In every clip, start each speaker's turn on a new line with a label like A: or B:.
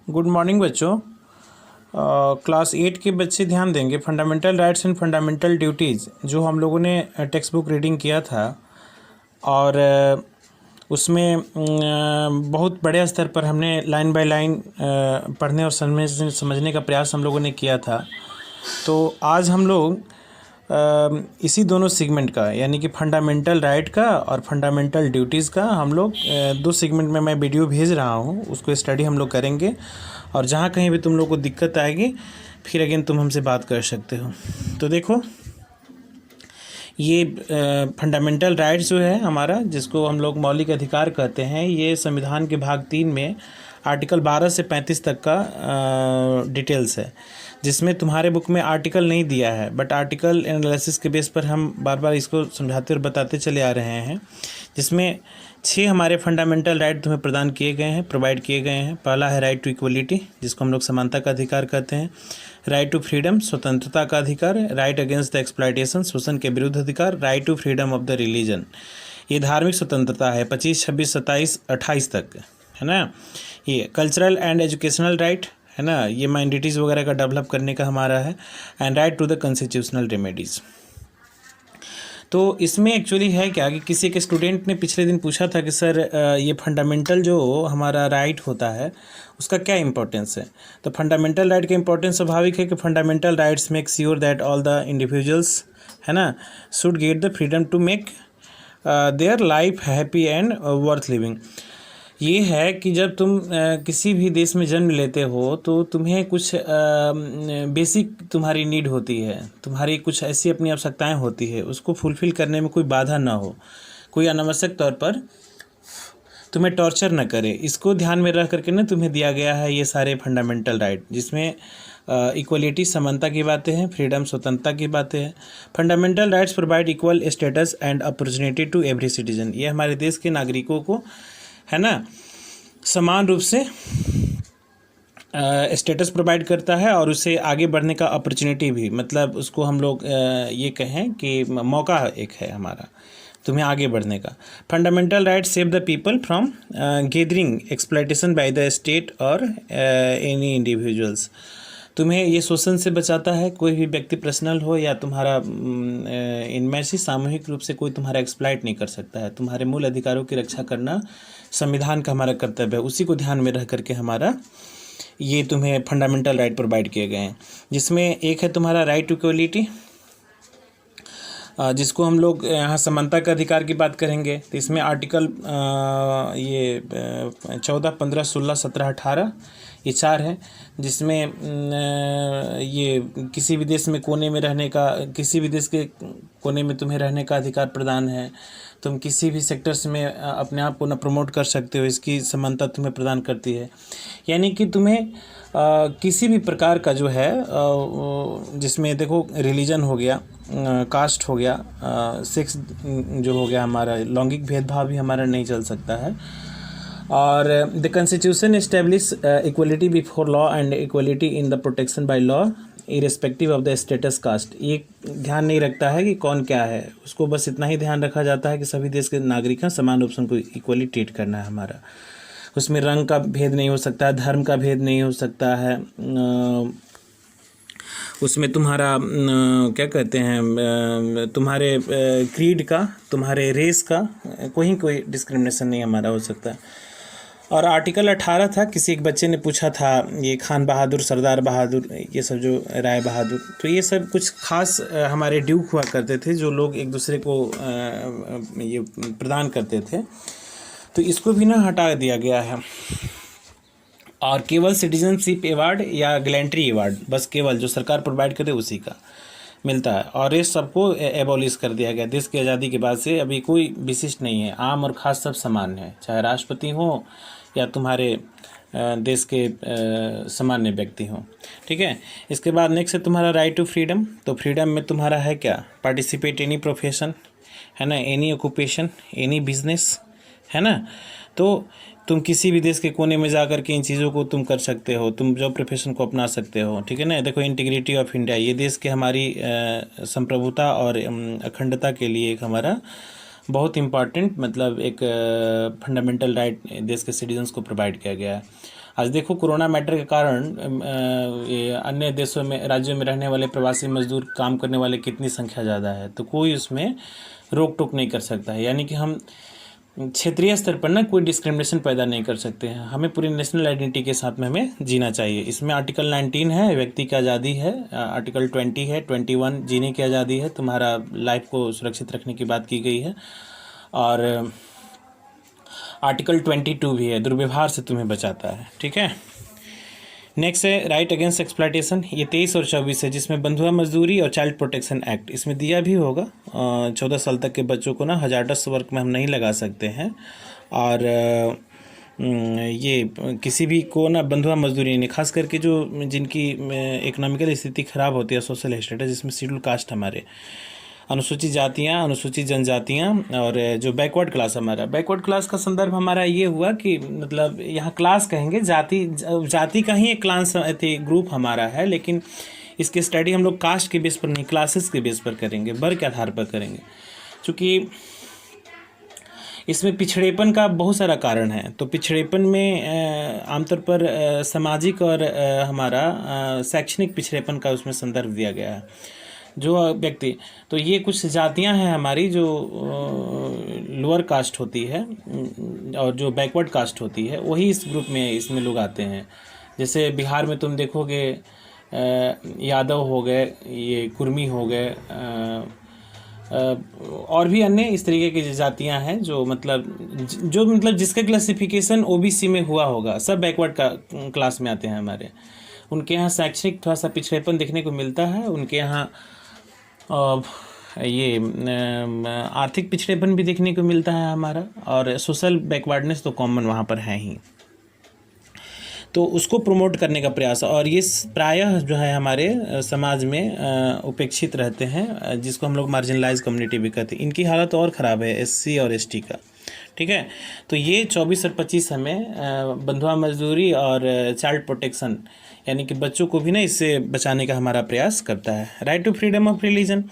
A: Good morning बच्चों। Class 8 के बच्चे ध्यान देंगे। Fundamental rights and fundamental duties जो हम लोगों ने टेक्स्ट बुक रीडिंग किया था और उसमें बहुत बड़े स्तर पर हमने लाइन बाय लाइन पढ़ने और समझने का प्रयास हम लोगों ने किया था। तो आज हम लोग इसी दोनों सेगमेंट का यानी कि फंडामेंटल राइट का और फंडामेंटल ड्यूटीज़ का हम लोग दो सेगमेंट में मैं वीडियो भेज रहा हूँ, उसको स्टडी हम लोग करेंगे। और जहाँ कहीं भी तुम लोग को दिक्कत आएगी फिर अगेन तुम हमसे बात कर सकते हो। तो देखो, ये फंडामेंटल राइट्स जो है हमारा, जिसको हम लोग मौलिक अधिकार कहते हैं, ये संविधान के भाग 3 में आर्टिकल 12 से 35 तक का डिटेल्स है, जिसमें तुम्हारे बुक में आर्टिकल नहीं दिया है, बट आर्टिकल एनालिसिस के बेस पर हम बार बार इसको समझाते और बताते चले आ रहे हैं। जिसमें 6 हमारे फंडामेंटल राइट तुम्हें प्रदान किए गए हैं, प्रोवाइड किए गए हैं। पहला है राइट टू इक्वलिटी, जिसको हम लोग समानता का अधिकार कहते हैं। राइट टू फ्रीडम, स्वतंत्रता का अधिकार। राइट अगेंस्ट द एक्सप्लॉयटेशन, शोषण के विरुद्ध अधिकार। Right to freedom of the religion, ये धार्मिक स्वतंत्रता है 25, 26, 27, 28 तक, है ना। ये कल्चरल एंड एजुकेशनल राइट है ना, ये माइनॉरिटीज़ वगैरह का डेवलप करने का हमारा है। And right to the constitutional remedies. तो इसमें एक्चुअली है क्या कि किसी के स्टूडेंट ने पिछले दिन पूछा था कि सर ये फंडामेंटल जो हमारा राइट होता है उसका क्या इंपॉर्टेंस है। तो फंडामेंटल राइट का इंपॉर्टेंस स्वाभाविक है कि fundamental rights make sure that all the individuals, है ना, should get the freedom to make their life happy and worth living. ये है कि जब तुम किसी भी देश में जन्म लेते हो तो तुम्हें कुछ बेसिक तुम्हारी नीड होती है, तुम्हारी कुछ ऐसी अपनी आवश्यकताएं होती है, उसको फुलफ़िल करने में कोई बाधा ना हो, कोई अनावश्यक तौर पर तुम्हें टॉर्चर न करे। इसको ध्यान में रख करके ना तुम्हें दिया गया है ये सारे फंडामेंटल राइट, जिसमें इक्वलिटी समानता की बातें हैं, फ्रीडम स्वतंत्रता की बातें हैं। Fundamental rights provide equal status and opportunity to every citizen, ये हमारे देश के नागरिकों को, है ना, समान रूप से स्टेटस प्रोवाइड करता है और उसे आगे बढ़ने का अपॉर्चुनिटी भी, मतलब उसको हम लोग ये कहें कि मौका एक है हमारा तुम्हें आगे बढ़ने का। Fundamental right save the people from gathering exploitation by the state और एनी इंडिविजुअल्स, तुम्हें ये शोषण से बचाता है। कोई भी व्यक्ति पर्सनल हो या तुम्हारा इनमें से सामूहिक रूप से कोई तुम्हारा एक्सप्लॉइट नहीं कर सकता है। तुम्हारे मूल अधिकारों की रक्षा करना संविधान का हमारा कर्तव्य है, उसी को ध्यान में रख करके हमारा ये तुम्हें फंडामेंटल राइट प्रोवाइड किए गए हैं। जिसमें एक है तुम्हारा राइट टू इक्वलिटी, जिसको हम लोग यहाँ समानता का अधिकार की बात करेंगे। तो इसमें आर्टिकल ये 14, 15, 16, 17, 18 ये 4 है, जिसमें ये किसी भी देश में कोने में रहने का, किसी भी देश के कोने में तुम्हें रहने का अधिकार प्रदान है। तुम किसी भी सेक्टर्स में अपने आप को न प्रमोट कर सकते हो, इसकी समानता तुम्हें प्रदान करती है। यानी कि तुम्हें किसी भी प्रकार का जो है जिसमें देखो रिलीजन हो गया, कास्ट हो गया, सेक्स जो हो गया, हमारा लैंगिक भेदभाव भी हमारा नहीं चल सकता है। और the constitution establish equality before law and equality in the protection by law irrespective of the status caste. ये ध्यान नहीं रखता है कि कौन क्या है, उसको बस इतना ही ध्यान रखा जाता है कि सभी देश के नागरिक हैं, समान रूप से उनको इक्वली ट्रीट करना है हमारा। उसमें रंग का भेद नहीं हो सकता है, धर्म का भेद नहीं हो सकता है, उसमें तुम्हारा क्या कहते हैं, तुम्हारे क्रीड का, तुम्हारे रेस का कोई डिस्क्रिमिनेशन नहीं हमारा हो सकता है। और आर्टिकल 18 था, किसी एक बच्चे ने पूछा था ये खान बहादुर, सरदार बहादुर, ये सब जो राय बहादुर, तो ये सब कुछ खास हमारे ड्यूक हुआ करते थे जो लोग एक दूसरे को ये प्रदान करते थे। तो इसको भी ना हटा दिया गया है और केवल सिटीजनशिप अवार्ड या गैलेंट्री अवार्ड, बस केवल जो सरकार प्रोवाइड करे उसी का मिलता है। और ये सबको एबॉलिश कर दिया गया। देश की आज़ादी के बाद से अभी कोई विशिष्ट नहीं है, आम और ख़ास सब समान है, चाहे राष्ट्रपति हो या तुम्हारे देश के सामान्य व्यक्ति हों, ठीक है। इसके बाद नेक्स्ट है तुम्हारा राइट टू फ्रीडम। तो फ्रीडम में तुम्हारा है क्या, पार्टिसिपेट एनी प्रोफेशन, है ना, एनी ऑक्यूपेशन, एनी बिजनेस, है ना। तो तुम किसी भी देश के कोने में जा कर के इन चीज़ों को तुम कर सकते हो, तुम जॉब प्रोफेशन को अपना सकते हो, ठीक है ना। देखो इंटीग्रिटी ऑफ इंडिया, ये देश के हमारी संप्रभुता और अखंडता के लिए एक हमारा बहुत इम्पॉर्टेंट मतलब एक फंडामेंटल राइट देश के सिटीजन्स को प्रोवाइड किया गया है। आज देखो कोरोना मैटर के कारण ये अन्य देशों में राज्यों में रहने वाले प्रवासी मजदूर काम करने वाले कितनी संख्या ज़्यादा है, तो कोई उसमें रोक टोक नहीं कर सकता है। यानी कि हम क्षेत्रीय स्तर पर ना कोई डिस्क्रिमिनेशन पैदा नहीं कर सकते हैं। हमें पूरी नेशनल आइडेंटिटी के साथ में हमें जीना चाहिए। इसमें आर्टिकल 19 है, व्यक्ति की आज़ादी है। आर्टिकल 20 है, 21 जीने की आज़ादी है, तुम्हारा लाइफ को सुरक्षित रखने की बात की गई है। और आर्टिकल 22 भी है, दुर्व्यवहार से तुम्हें बचाता है। ठीक है, नेक्स्ट है राइट अगेंस्ट एक्सप्लॉयटेशन। ये 23 और 24 है, जिसमें बंधुआ मजदूरी और चाइल्ड प्रोटेक्शन एक्ट इसमें दिया भी होगा। 14 साल तक के बच्चों को ना हजारस वर्क में हम नहीं लगा सकते हैं। और ये किसी भी को ना बंधुआ मजदूरी नहीं, खास करके जो जिनकी इकोनॉमिकल स्थिति ख़राब होती है, सोशल स्टेटस, जिसमें शेड्यूल कास्ट हमारे, अनुसूचित जातियाँ, अनुसूचित जनजातियाँ, और जो बैकवर्ड क्लास हमारा। बैकवर्ड क्लास का संदर्भ हमारा ये हुआ कि मतलब यहाँ क्लास कहेंगे, जाति का ही एक क्लास ग्रुप हमारा है, लेकिन इसकी स्टडी हम लोग कास्ट के बेस पर नहीं, क्लासेस के बेस पर करेंगे, वर्ग के आधार पर करेंगे। चूँकि इसमें पिछड़ेपन का बहुत सारा कारण है। तो पिछड़ेपन में आमतौर पर सामाजिक और हमारा शैक्षणिक पिछड़ेपन का उसमें संदर्भ दिया गया है। जो व्यक्ति, तो ये कुछ जातियां हैं हमारी जो लोअर कास्ट होती है और जो बैकवर्ड कास्ट होती है, वही इस ग्रुप में इसमें लोग आते हैं। जैसे बिहार में तुम देखोगे यादव हो गए, ये कुर्मी हो गए, और भी अन्य इस तरीके की जातियां हैं जो मतलब जिसका क्लासिफिकेशन ओबीसी में हुआ होगा, सब बैकवर्ड का क्लास में आते हैं हमारे। उनके यहाँ शैक्षणिक थोड़ा सा पिछड़ेपन देखने को मिलता है। उनके यहाँ ये आर्थिक पिछड़ेपन भी देखने को मिलता है हमारा, और सोशल बैकवर्डनेस तो कॉमन वहाँ पर है ही। तो उसको प्रमोट करने का प्रयास, और ये प्रायः जो है हमारे समाज में उपेक्षित रहते हैं, जिसको हम लोग मार्जिनलाइज कम्युनिटी भी कहते हैं। इनकी हालत और ख़राब है, एससी और एसटी का। ठीक है, तो ये 24 और 25 हमें बंधुआ मजदूरी और चाइल्ड प्रोटेक्शन, यानी कि बच्चों को भी ना इससे बचाने का हमारा प्रयास करता है। Right to freedom of religion,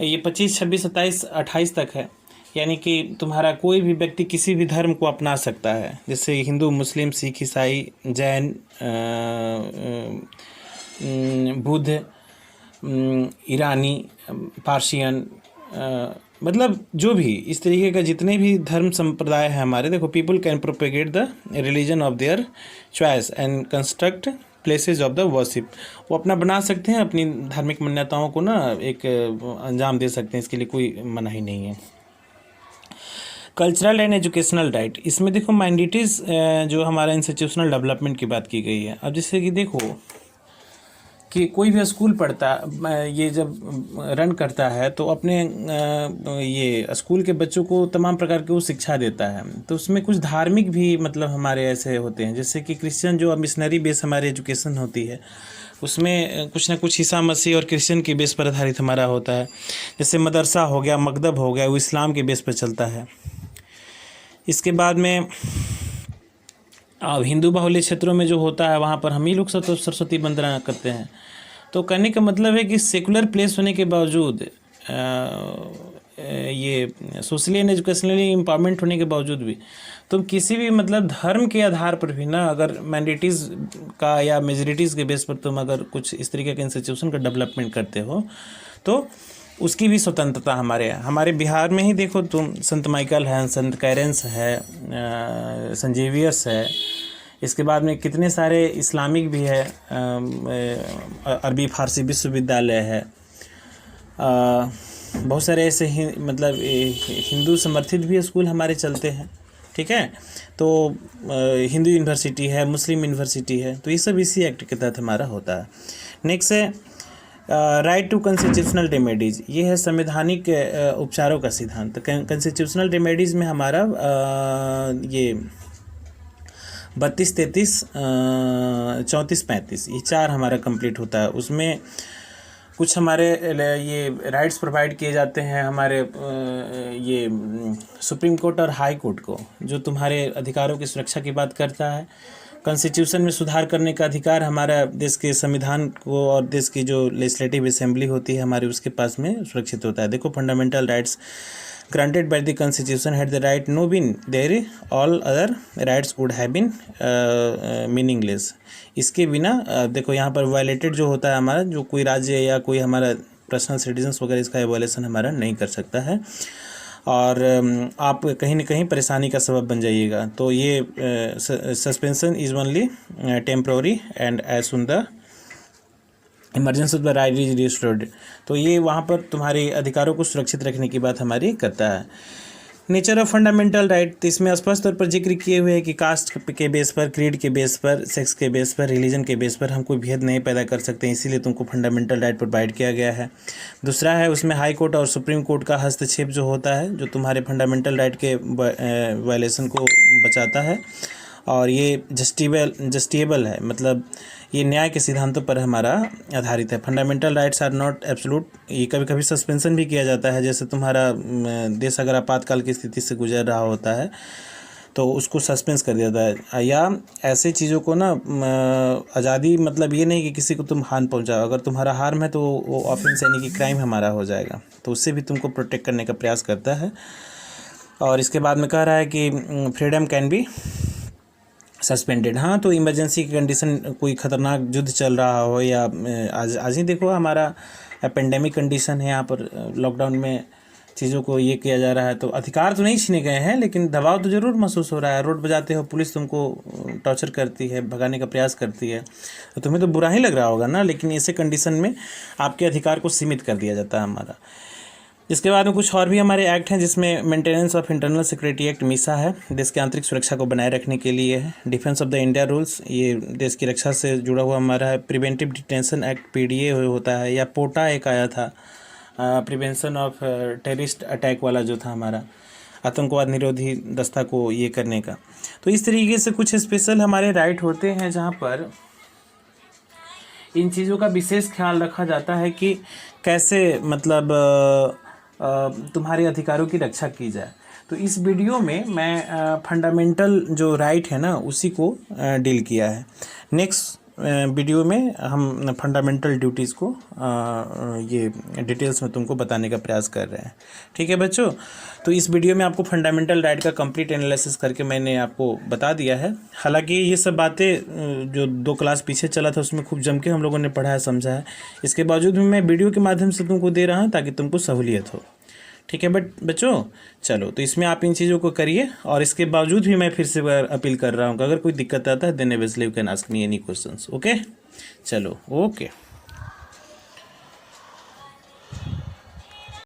A: ये 25, 26, 27, 28 तक है। यानी कि तुम्हारा कोई भी व्यक्ति किसी भी धर्म को अपना सकता है, जैसे हिंदू, मुस्लिम, सिख, ईसाई, जैन, बुद्ध, ईरानी, पार्शियन, मतलब जो भी इस तरीके का जितने भी धर्म संप्रदाय हैं हमारे। देखो, people can propagate the religion of their choice and construct places of the worship. वो अपना बना सकते हैं, अपनी धार्मिक मान्यताओं को ना एक अंजाम दे सकते हैं, इसके लिए कोई मनाही नहीं है। कल्चरल एंड एजुकेशनल राइट, इसमें देखो माइनॉरिटीज़ जो हमारा इंस्टीट्यूशनल डेवलपमेंट की बात की गई है। अब जैसे कि देखो कि कोई भी स्कूल पढ़ता, ये जब रन करता है तो अपने ये स्कूल के बच्चों को तमाम प्रकार की वो शिक्षा देता है। तो उसमें कुछ धार्मिक भी मतलब हमारे ऐसे होते हैं, जैसे कि क्रिश्चियन जो मिशनरी बेस हमारी एजुकेशन होती है, उसमें कुछ ना कुछ ईसा मसीह और क्रिश्चियन के बेस पर आधारित हमारा होता है। जैसे मदरसा हो गया, मकदब हो गया, वो इस्लाम के बेस पर चलता है। इसके बाद में अब हिंदू बाहुल्य क्षेत्रों में जो होता है, वहाँ पर हम ही लोग सरस्वती वंदना करते हैं। तो कहने का मतलब है कि सेकुलर प्लेस होने के बावजूद, ये सोशली एंड एजुकेशनली एम्पावरमेंट होने के बावजूद भी तुम किसी भी मतलब धर्म के आधार पर भी ना, अगर मैंडेटीज़ का या मेजॉरिटीज़ के बेस पर तुम अगर कुछ इस तरीके के इंस्टीट्यूशन का डेवलपमेंट करते हो, तो उसकी भी स्वतंत्रता हमारे बिहार में ही देखो तुम, संत माइकल है, संत कैरेंस है, सेंट जेवियर्स है। इसके बाद में कितने सारे इस्लामिक भी है, अरबी फारसी विश्वविद्यालय है, बहुत सारे ऐसे ही मतलब हिंदू समर्थित भी स्कूल हमारे चलते हैं। ठीक है, तो हिंदू यूनिवर्सिटी है, मुस्लिम यूनिवर्सिटी है, तो ये सब इसी एक्ट के तहत हमारा होता है। नेक्स्ट है राइट टू कॉन्स्टिट्यूशनल रेमेडीज़, ये है संवैधानिक उपचारों का सिद्धांत। कॉन्स्टिट्यूशनल रेमेडीज़ में हमारा ये 32, 33, 34, 35 ये 4 हमारा कंप्लीट होता है। उसमें कुछ हमारे ये राइट्स प्रोवाइड किए जाते हैं हमारे ये सुप्रीम कोर्ट और हाई कोर्ट को, जो तुम्हारे अधिकारों की सुरक्षा की बात करता है। कॉन्स्टिट्यूशन में सुधार करने का अधिकार हमारा देश के संविधान को और देश की जो लेजिस्लेटिव असेंबली होती है हमारी, उसके पास में सुरक्षित होता है। देखो, fundamental rights granted by the constitution had the right no been there all other rights would have been meaningless। इसके बिना देखो यहाँ पर वायलेटेड जो होता है हमारा, जो कोई राज्य या कोई हमारा पर्सनल सिटीजन्स वगैरह इसका वायलेशन हमारा नहीं कर सकता है, और आप कहीं ना कहीं परेशानी का सबब बन जाइएगा। तो ये suspension is only temporary and as soon the emergency of the right is restored. तो ये वहाँ पर तुम्हारे अधिकारों को सुरक्षित रखने की बात हमारी करता है। नेचर ऑफ फंडामेंटल राइट, तो इसमें स्पष्ट तौर पर जिक्र किए हुए है कि कास्ट के बेस पर, क्रीड के बेस पर, सेक्स के बेस पर, रिलीजन के बेस पर हम कोई भेद नहीं पैदा कर सकते हैं, इसीलिए तुमको फंडामेंटल राइट प्रोवाइड किया गया है। दूसरा है उसमें हाई कोर्ट और सुप्रीम कोर्ट का हस्तक्षेप जो होता है, जो तुम्हारे फंडामेंटल राइट के वायलेशन को बचाता है, और ये जस्टिएबल है, मतलब ये न्याय के सिद्धांतों पर हमारा आधारित है। Fundamental rights are not absolute. ये कभी कभी सस्पेंशन भी किया जाता है, जैसे तुम्हारा देश अगर आपातकाल की स्थिति से गुजर रहा होता है तो उसको सस्पेंस कर दिया जाता है, या ऐसे चीज़ों को ना आज़ादी, मतलब ये नहीं कि किसी को तुम हार्म पहुंचाओ, अगर तुम्हारा हार्म है तो वो ऑफेंस यानी कि क्राइम हमारा हो जाएगा, तो उससे भी तुमको प्रोटेक्ट करने का प्रयास करता है। और इसके बाद में कह रहा है कि फ्रीडम कैन बी सस्पेंडेड। हाँ, तो इमरजेंसी की कंडीशन, कोई ख़तरनाक युद्ध चल रहा हो, या आज ही देखो हमारा पेंडेमिक कंडीशन है, यहाँ पर लॉकडाउन में चीज़ों को ये किया जा रहा है, तो अधिकार तो नहीं छीने गए हैं, लेकिन दबाव तो ज़रूर महसूस हो रहा है। रोड बजाते हो, पुलिस तुमको टॉर्चर करती है, भगाने का प्रयास करती है, तो तुम्हें तो बुरा ही लग रहा होगा ना, लेकिन ऐसे कंडीशन में आपके अधिकार को सीमित कर दिया जाता है हमारा। इसके बाद में कुछ और भी हमारे एक्ट हैं, जिसमें maintenance of internal security act Misa है, देश के आंतरिक सुरक्षा को बनाए रखने के लिए है। Defence of the India rules, ये देश की रक्षा से जुड़ा हुआ हमारा है। प्रिवेंटिव डिटेंशन एक्ट पीडीए होता है, या पोटा एक आया था, प्रिवेंशन ऑफ टेररिस्ट अटैक वाला जो था हमारा, आतंकवाद निरोधी दस्ता को ये करने का। तो इस तरीके से कुछ स्पेशल हमारे राइट होते हैं, जहाँ पर इन चीज़ों का विशेष ख्याल रखा जाता है कि कैसे मतलब तुम्हारे अधिकारों की रक्षा की जाए। तो इस वीडियो में मैं फंडामेंटल जो राइट है ना उसी को डील किया है। नेक्स्ट वीडियो में हम फंडामेंटल ड्यूटीज़ को ये डिटेल्स में तुमको बताने का प्रयास कर रहे हैं। ठीक है बच्चों, तो इस वीडियो में आपको फंडामेंटल राइट का कंप्लीट एनालिसिस करके मैंने आपको बता दिया है। हालांकि ये सब बातें जो 2 क्लास पीछे चला था उसमें खूब जम के हम लोगों ने पढ़ा है, समझा है, इसके बावजूद भी मैं वीडियो के माध्यम से तुमको दे रहा हूँ ताकि तुमको सहूलियत हो। ठीक है बच्चों, चलो, तो इसमें आप इन चीज़ों को करिए, और इसके बावजूद भी मैं फिर से अपील कर रहा हूँ कि अगर कोई दिक्कत आता है then obviously you can ask me any questions. Okay, चलो, ओके।